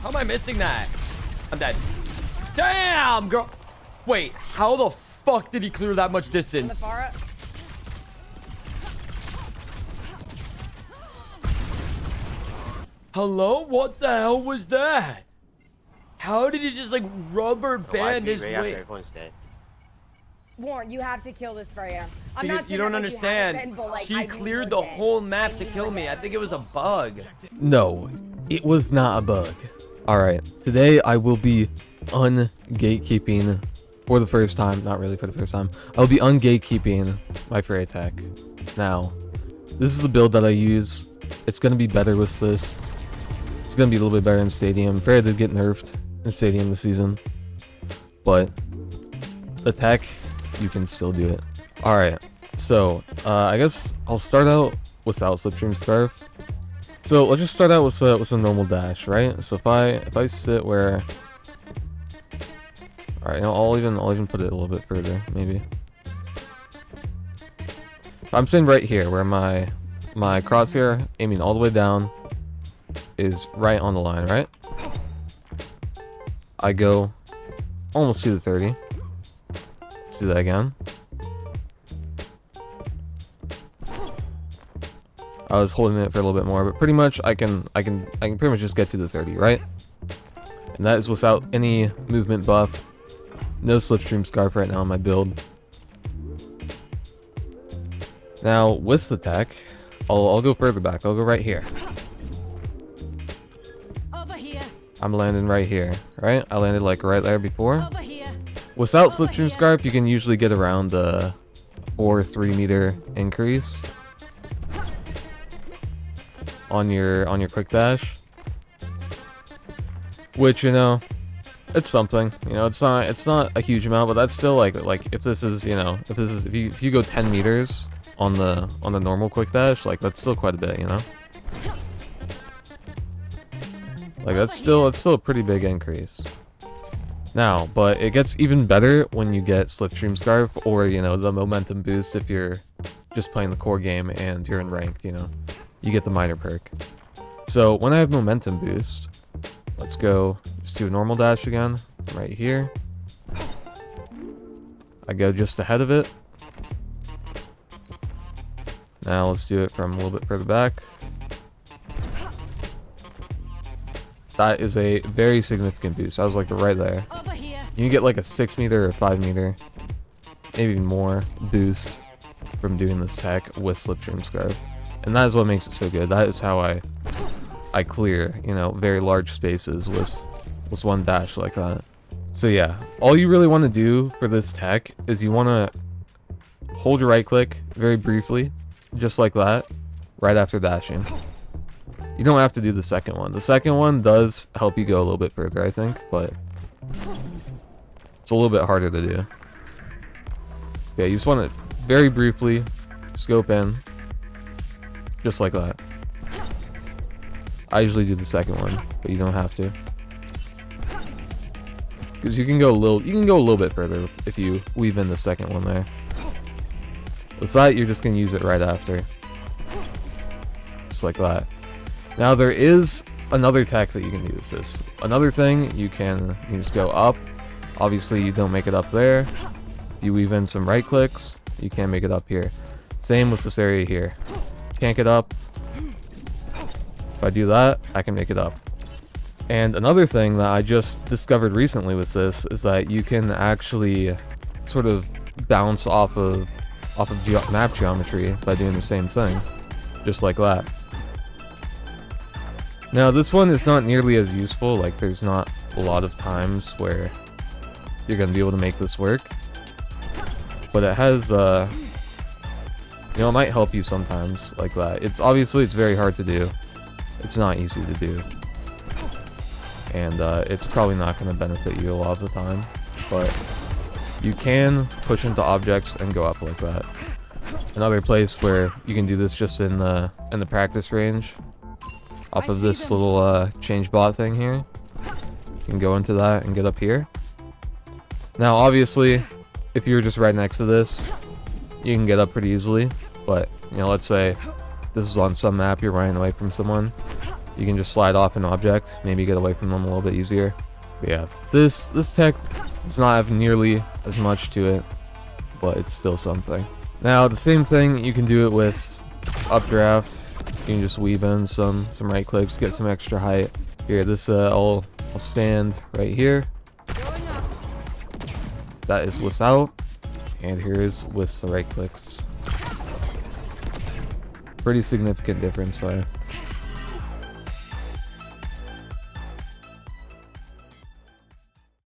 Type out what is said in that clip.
How am I missing that? I'm dead. Damn, girl. Wait, how the fuck did he clear that much distance? Hello? What the hell was that? How did he just like rubber band his way? Warren, you have to kill this Freya. I'm You, not saying you don't that, like, understand. You haven't been, but, like, I She need cleared her the dead. whole map I to need kill her me. I dead. think it was a bug. No, it was not a bug. Alright, today I will be un-gatekeeping for the first time. Not really for the first time. I'll be un-gatekeeping my Freya tech. Now, this is the build that I use. It's going to be better with this. It's going to be a little bit better in Stadium. Freya did get nerfed in Stadium this season. But the tech, you can still do it. Alright, so I guess I'll start out without Slipstream Scarf. So let's just start out with a normal dash, right? So if I sit where, all right, you know, I'll even put it a little bit further, maybe. I'm sitting right here where my crosshair aiming all the way down is right on the line, right? I go almost to the 30. Let's do that again. I was holding it for a little bit more, but pretty much I can pretty much just get to the 30, right? And that is without any movement buff. No Slipstream Scarf right now in my build. Now with the tech, I'll go further back. I'll go right here. Over here. I'm landing right here, right? I landed like right there before. Over here. Without Slipstream Scarf, you can usually get around the 3 meter increase on your quick dash, which, you know, it's something. You know, it's not a huge amount, but that's still like if this is, you know, if you go 10 meters on the normal quick dash, like that's still quite a bit, you know. Like that's still a pretty big increase. Now, but it gets even better when you get Slipstream Scarf, or, you know, the momentum boost if you're just playing the core game and you're in ranked, you know. You get the minor perk. So when I have momentum boost, let's go just do a normal dash again, right here. I go just ahead of it. Now let's do it from a little bit further back. That is a very significant boost. I was like right there. Over here. You can get like a 6 meter or 5 meter, maybe even more boost from doing this tech with Slipstream Scarf. And that is what makes it so good. That is how I clear, you know, very large spaces with one dash like that. So yeah, all you really want to do for this tech is you want to hold your right click very briefly, just like that, right after dashing. You don't have to do the second one. The second one does help you go a little bit further, I think, but it's a little bit harder to do. Yeah, you just want to very briefly scope in, just like that. I usually do the second one, but you don't have to, because you can go a little bit further if you weave in the second one there. With that, you're just gonna use it right after, just like that. Now there is another tech that you can use this. Another thing, you just go up. Obviously, you don't make it up there. You weave in some right clicks. You can't make it up here. Same with this area here. Can't get up. If I do that, I can make it up. And another thing that I just discovered recently with this is that you can actually sort of bounce off of map geometry by doing the same thing, just like that. Now this one is not nearly as useful. Like, there's not a lot of times where you're gonna be able to make this work, but it has you know, it might help you sometimes like that. It's very hard to do. It's not easy to do. And it's probably not going to benefit you a lot of the time. But you can push into objects and go up like that. Another place where you can do this just in the practice range, off of this little change bot thing here. You can go into that and get up here. Now obviously, if you're just right next to this, you can get up pretty easily. But, you know, let's say this is on some map, you're running away from someone. you can just slide off an object, maybe get away from them a little bit easier. But yeah, this tech does not have nearly as much to it, but it's still something. Now the same thing, you can do it with Updraft. You can just weave in some right clicks, get some extra height. Here, this I'll stand right here. That is without, and here is with the right clicks. Pretty significant difference there.